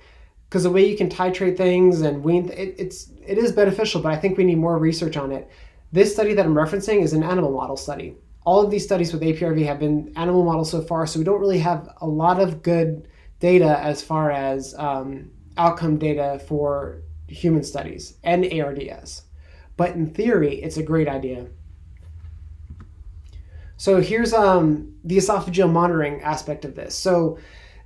because the way you can titrate things and wean, it is beneficial, but I think we need more research on it. This study that I'm referencing is an animal model study. All of these studies with APRV have been animal models so far, so we don't really have a lot of good data as far as outcome data for human studies and ARDS. But in theory, it's a great idea. So here's the esophageal monitoring aspect of this. So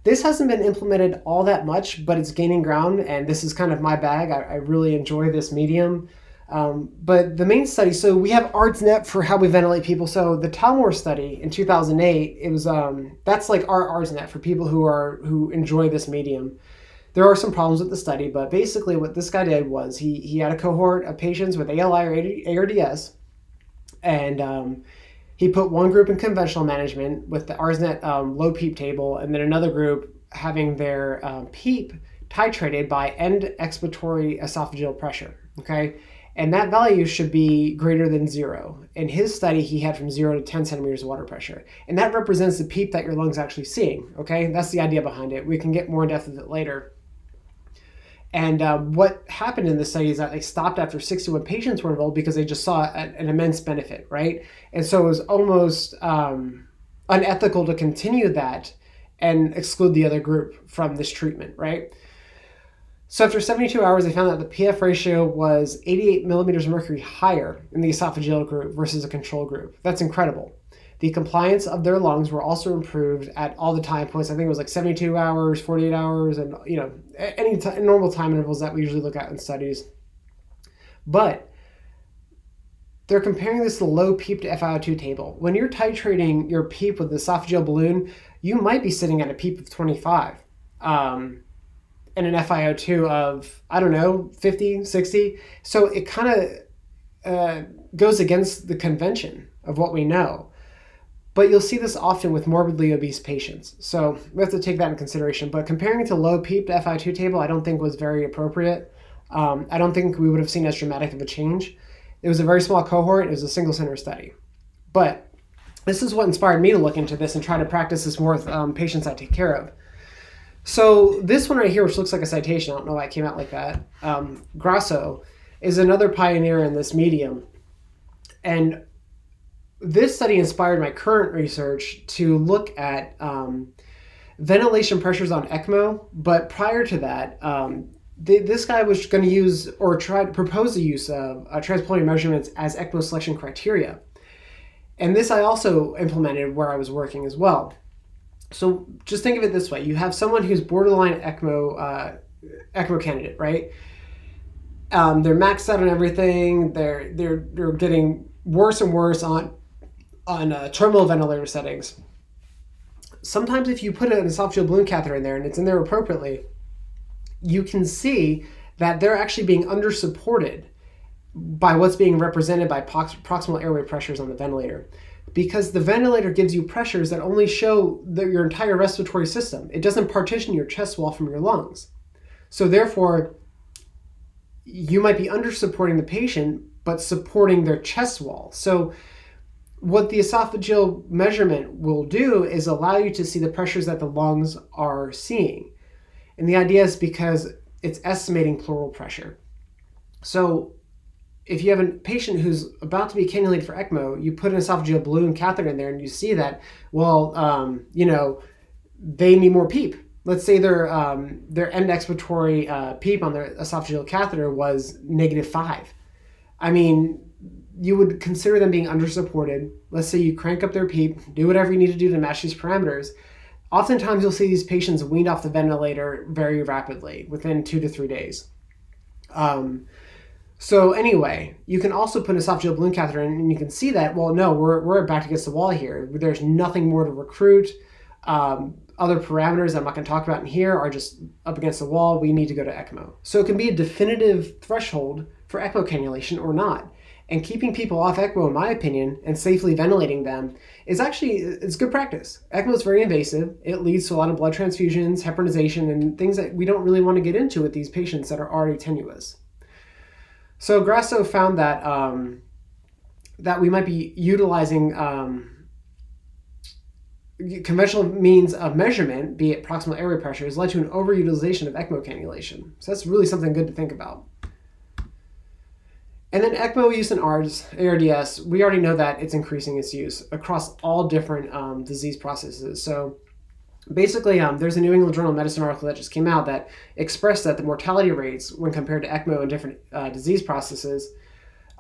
this hasn't been implemented all that much, but it's gaining ground, and this is kind of my bag. I really enjoy this medium. But the main study, so we have Ards for how we ventilate people. So the Talmor study in 2008, it was that's like our Ards for people who enjoy this medium. There are some problems with the study, but basically what this guy did was he had a cohort of patients with ALI or ARDS, and he put one group in conventional management with the ARSNet low PEEP table, and then another group having their PEEP titrated by end expiratory esophageal pressure, okay? And that value should be greater than 0. In his study, he had from 0 to 10 centimeters of water pressure. And that represents the PEEP that your lung's actually seeing, okay? That's the idea behind it. We can get more in depth with it later. And what happened in this study is that they stopped after 61 patients were enrolled because they just saw an immense benefit, right? And so it was almost unethical to continue that and exclude the other group from this treatment, right? So after 72 hours, they found that the PF ratio was 88 millimeters of mercury higher in the esophageal group versus a control group. That's incredible. The compliance of their lungs were also improved at all the time points. I think it was like 72 hours, 48 hours, and any normal time intervals that we usually look at in studies. But they're comparing this to the low PEEP to FiO2 table. When you're titrating your PEEP with the esophageal balloon, you might be sitting at a PEEP of 25 and an FiO2 of, 50, 60. So it kind of goes against the convention of what we know. But you'll see this often with morbidly obese patients. So we have to take that in consideration. But comparing it to low PEEP to FiO2 table, I don't think was very appropriate. I don't think we would have seen as dramatic of a change. It was a very small cohort. It was a single center study. But this is what inspired me to look into this and try to practice this more with patients I take care of. So this one right here, which looks like a citation, I don't know why it came out like that, Grasso, is another pioneer in this medium. And this study inspired my current research to look at ventilation pressures on ECMO, but prior to that, this guy was going to use or try to propose the use of transpulmonary measurements as ECMO selection criteria. And this I also implemented where I was working as well. So just think of it this way. You have someone who's borderline ECMO candidate, right? They're maxed out on everything. They're getting worse and worse on terminal ventilator settings. Sometimes if you put an esophageal balloon catheter in there and it's in there appropriately, you can see that they're actually being under-supported by what's being represented by proximal airway pressures on the ventilator. Because the ventilator gives you pressures that only show your entire respiratory system. It doesn't partition your chest wall from your lungs. So therefore, you might be under-supporting the patient, but supporting their chest wall. So what the esophageal measurement will do is allow you to see the pressures that the lungs are seeing. And the idea is because it's estimating pleural pressure. So if you have a patient who's about to be cannulated for ECMO, you put an esophageal balloon catheter in there and you see that, they need more PEEP. Let's say their end expiratory PEEP on their esophageal catheter was -5. I mean, you would consider them being undersupported. Let's say you crank up their PEEP, do whatever you need to do to match these parameters. Oftentimes you'll see these patients weaned off the ventilator very rapidly within 2 to 3 days. So anyway, you can also put an esophageal balloon catheter in, and you can see that, well, no, we're back against the wall here. There's nothing more to recruit. Other parameters I'm not going to talk about in here are just up against the wall. We need to go to ECMO. So it can be a definitive threshold for ECMO cannulation or not. And keeping people off ECMO, in my opinion, and safely ventilating them is actually, it's good practice. ECMO is very invasive. It leads to a lot of blood transfusions, heparinization, and things that we don't really want to get into with these patients that are already tenuous. So Grasso found that that we might be utilizing conventional means of measurement, be it proximal airway pressure, has led to an overutilization of ECMO cannulation. So that's really something good to think about. And then ECMO use in ARDS, ARDS, we already know that it's increasing its use across all different disease processes. So basically, there's a New England Journal of Medicine article that just came out that expressed that the mortality rates when compared to ECMO in different disease processes,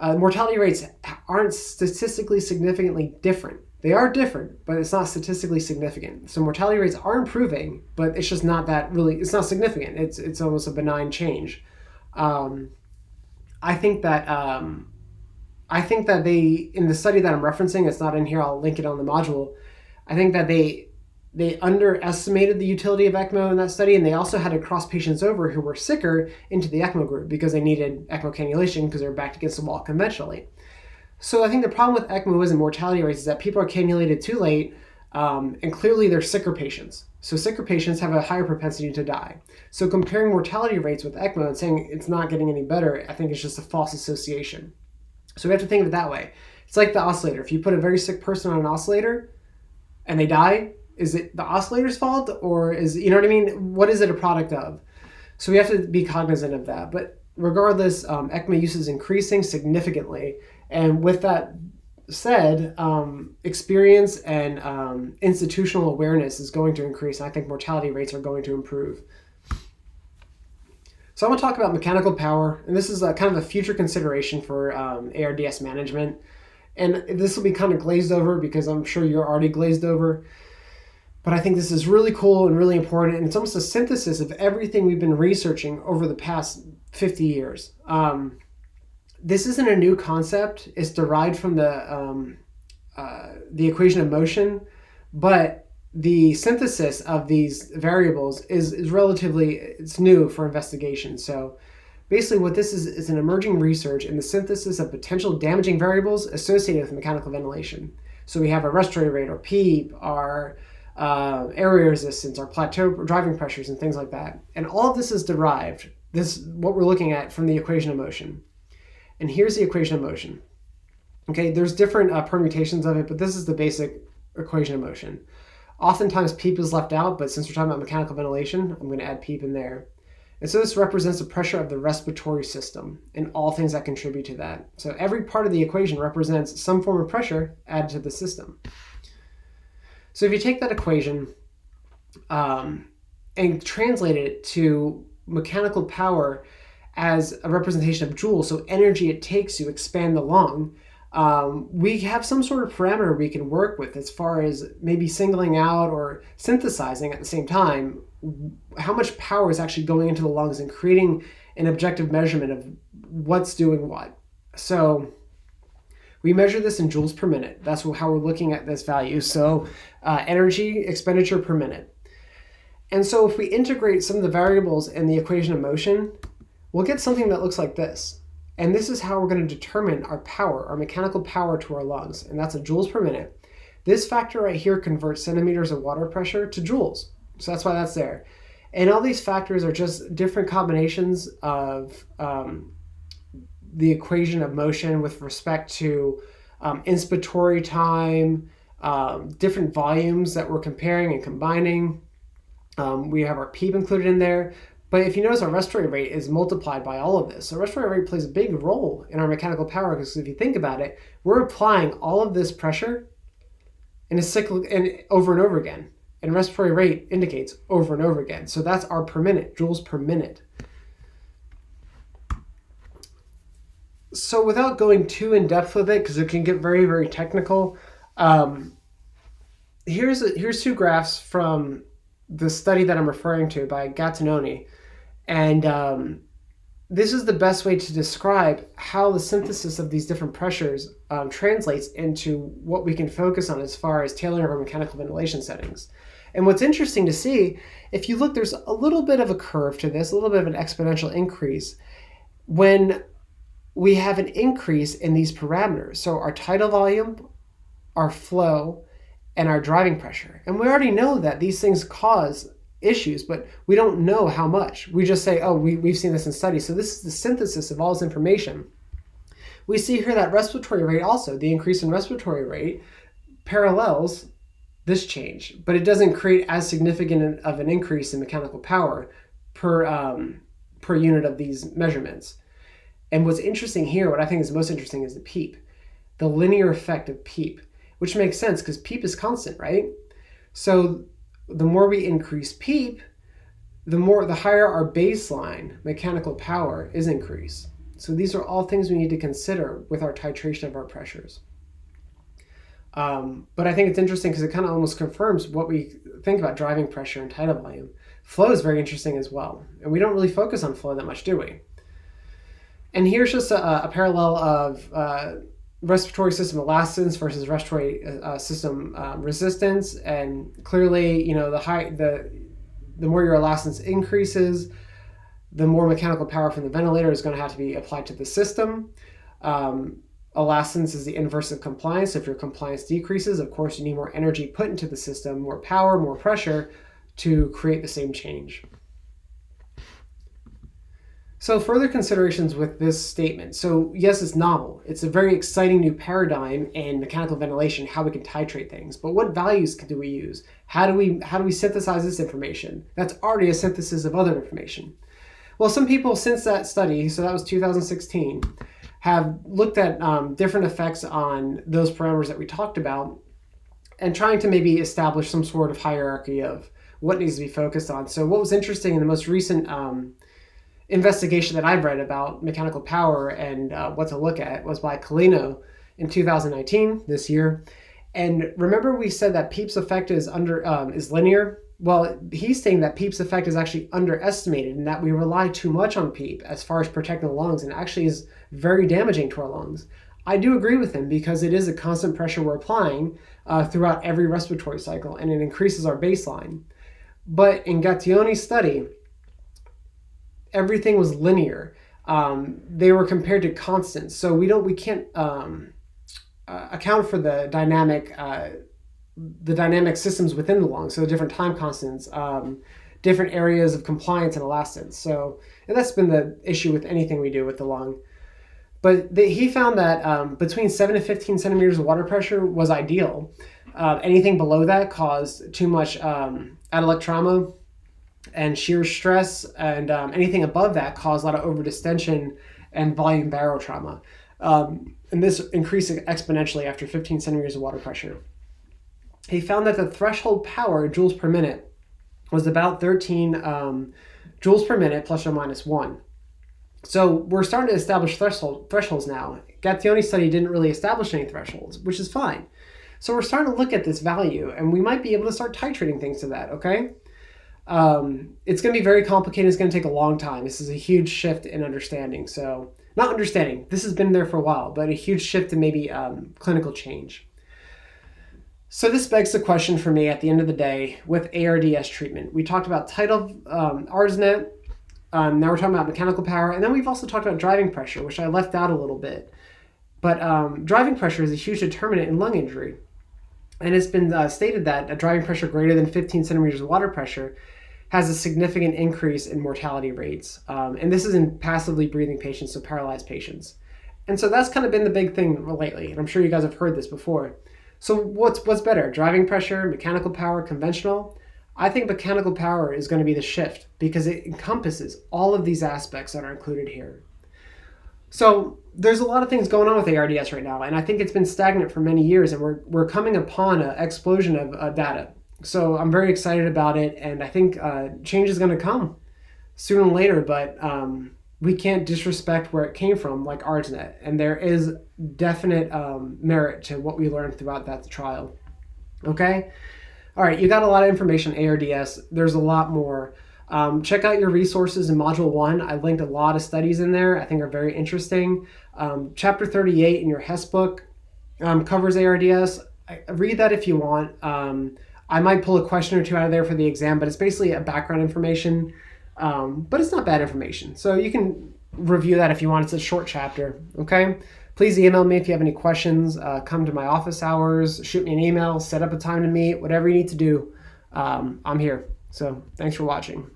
mortality rates aren't statistically significantly different. They are different, but it's not statistically significant. So mortality rates are improving, but it's just not that really, it's not significant. It's almost a benign change. I think that they, in the study that I'm referencing, it's not in here, I'll link it on the module. I think that they underestimated the utility of ECMO in that study, and they also had to cross patients over who were sicker into the ECMO group because they needed ECMO cannulation because they were backed against the wall conventionally. So I think the problem with ECMO and mortality rates is that people are cannulated too late, and clearly they're sicker patients. So sicker patients have a higher propensity to die. So comparing mortality rates with ECMO and saying it's not getting any better, I think it's just a false association. So we have to think of it that way. It's like the oscillator. If you put a very sick person on an oscillator and they die, is it the oscillator's fault, or is, you know what I mean? What is it a product of? So we have to be cognizant of that. But regardless, ECMO use is increasing significantly. And with that said, experience and institutional awareness is going to increase, and I think mortality rates are going to improve. So I want to talk about mechanical power, and this is kind of a future consideration for ARDS management. And this will be kind of glazed over because I'm sure you're already glazed over. But I think this is really cool and really important, and it's almost a synthesis of everything we've been researching over the past 50 years. This isn't a new concept. It's derived from the equation of motion, but the synthesis of these variables is relatively, it's new for investigation. So basically what this is an emerging research in the synthesis of potential damaging variables associated with mechanical ventilation. So we have our respiratory rate, our PEEP, our airway resistance, our plateau driving pressures, and things like that. And all of this is derived, what we're looking at, from the equation of motion. And here's the equation of motion. Okay, there's different permutations of it, but this is the basic equation of motion. Oftentimes PEEP is left out, but since we're talking about mechanical ventilation, I'm going to add PEEP in there. And so this represents the pressure of the respiratory system and all things that contribute to that. So every part of the equation represents some form of pressure added to the system. So if you take that equation and translate it to mechanical power as a representation of joules, so energy it takes to expand the lung, we have some sort of parameter we can work with as far as maybe singling out or synthesizing at the same time how much power is actually going into the lungs and creating an objective measurement of what's doing what. So we measure this in joules per minute. That's how we're looking at this value. So energy expenditure per minute. And so if we integrate some of the variables in the equation of motion, we'll get something that looks like this. And this is how we're going to determine our power, our mechanical power to our lungs. And that's a joules per minute. This factor right here converts centimeters of water pressure to joules. So that's why that's there. And all these factors are just different combinations of the equation of motion with respect to inspiratory time, different volumes that we're comparing and combining. We have our PEEP included in there. But if you notice, our respiratory rate is multiplied by all of this. So respiratory rate plays a big role in our mechanical power, because if you think about it, we're applying all of this pressure in a cycle and over again. And respiratory rate indicates over and over again. So that's our per minute, joules per minute. So without going too in depth with it, because it can get very, very technical, here's two graphs from the study that I'm referring to by Gattinoni. And this is the best way to describe how the synthesis of these different pressures translates into what we can focus on as far as tailoring our mechanical ventilation settings. And what's interesting to see, if you look, there's a little bit of a curve to this, a little bit of an exponential increase when we have an increase in these parameters. So our tidal volume, our flow, and our driving pressure. And we already know that these things cause issues, but we don't know how much. We just say, oh, we've seen this in studies. So this is the synthesis of all this information. We see here that respiratory rate also, the increase in respiratory rate parallels this change, but it doesn't create as significant of an increase in mechanical power per unit of these measurements. And what's interesting here, what I think is most interesting, is the PEEP, the linear effect of PEEP, which makes sense because PEEP is constant, right? So the more we increase PEEP, the higher our baseline mechanical power is increased. So these are all things we need to consider with our titration of our pressures. But I think it's interesting because it kind of almost confirms what we think about driving pressure and tidal volume. Flow is very interesting as well. And we don't really focus on flow that much, do we? And here's just a parallel of respiratory system elastance versus respiratory system resistance. And clearly, the more your elastance increases, the more mechanical power from the ventilator is going to have to be applied to the system. Elastance is the inverse of compliance. If your compliance decreases, of course, you need more energy put into the system, more power, more pressure to create the same change. So further considerations with this statement. So yes, it's novel. It's a very exciting new paradigm in mechanical ventilation, how we can titrate things. But what values do we use? How do we synthesize this information? That's already a synthesis of other information. Well, some people since that study, so that was 2016, have looked at different effects on those parameters that we talked about and trying to maybe establish some sort of hierarchy of what needs to be focused on. So what was interesting in the most recent investigation that I've read about mechanical power and what to look at was by Colino in 2019, this year. And remember we said that PEEP's effect is linear? Well, he's saying that PEEP's effect is actually underestimated and that we rely too much on PEEP as far as protecting the lungs and actually is very damaging to our lungs. I do agree with him because it is a constant pressure we're applying throughout every respiratory cycle and it increases our baseline. But in Gattioni's study, everything was linear. They were compared to constants. So we can't account for the dynamic systems within the lung. So different time constants, different areas of compliance and elastance. So, and that's been the issue with anything we do with the lung. But he found that between 7 to 15 centimeters of water pressure was ideal. Anything below that caused too much atelectatic trauma and shear stress, and anything above that caused a lot of overdistension and volume barotrauma. And this increased exponentially after 15 centimeters of water pressure. He found that the threshold power, joules per minute, was about 13 joules per minute plus or minus 1. So we're starting to establish thresholds now. Gattioni's study didn't really establish any thresholds, which is fine. So we're starting to look at this value, and we might be able to start titrating things to that, okay? It's going to be very complicated. It's going to take a long time. This is a huge shift in understanding. So, not understanding, this has been there for a while, but a huge shift in maybe clinical change. So this begs the question for me at the end of the day with ARDS treatment. We talked about tidal ARDSnet, now we're talking about mechanical power, and then we've also talked about driving pressure, which I left out a little bit. But driving pressure is a huge determinant in lung injury. And it's been stated that a driving pressure greater than 15 centimeters of water pressure has a significant increase in mortality rates. And this is in passively breathing patients, so paralyzed patients. And so that's kind of been the big thing lately. And I'm sure you guys have heard this before. So what's better? Driving pressure, mechanical power, conventional? I think mechanical power is going to be the shift because it encompasses all of these aspects that are included here. So there's a lot of things going on with ARDS right now, and I think it's been stagnant for many years, and we're coming upon an explosion of data. So I'm very excited about it, and I think change is going to come sooner than later, but we can't disrespect where it came from, like ArdsNet. And there is definite merit to what we learned throughout that trial. Okay? All right, you got a lot of information, ARDS. There's a lot more. Check out your resources in Module 1. I linked a lot of studies in there I think are very interesting. Chapter 38 in your HES book covers ARDS. Read that if you want. I might pull a question or two out of there for the exam, but it's basically a background information. But it's not bad information. So you can review that if you want. It's a short chapter, okay? Please email me if you have any questions. Come to my office hours, shoot me an email, set up a time to meet, whatever you need to do. I'm here. So thanks for watching.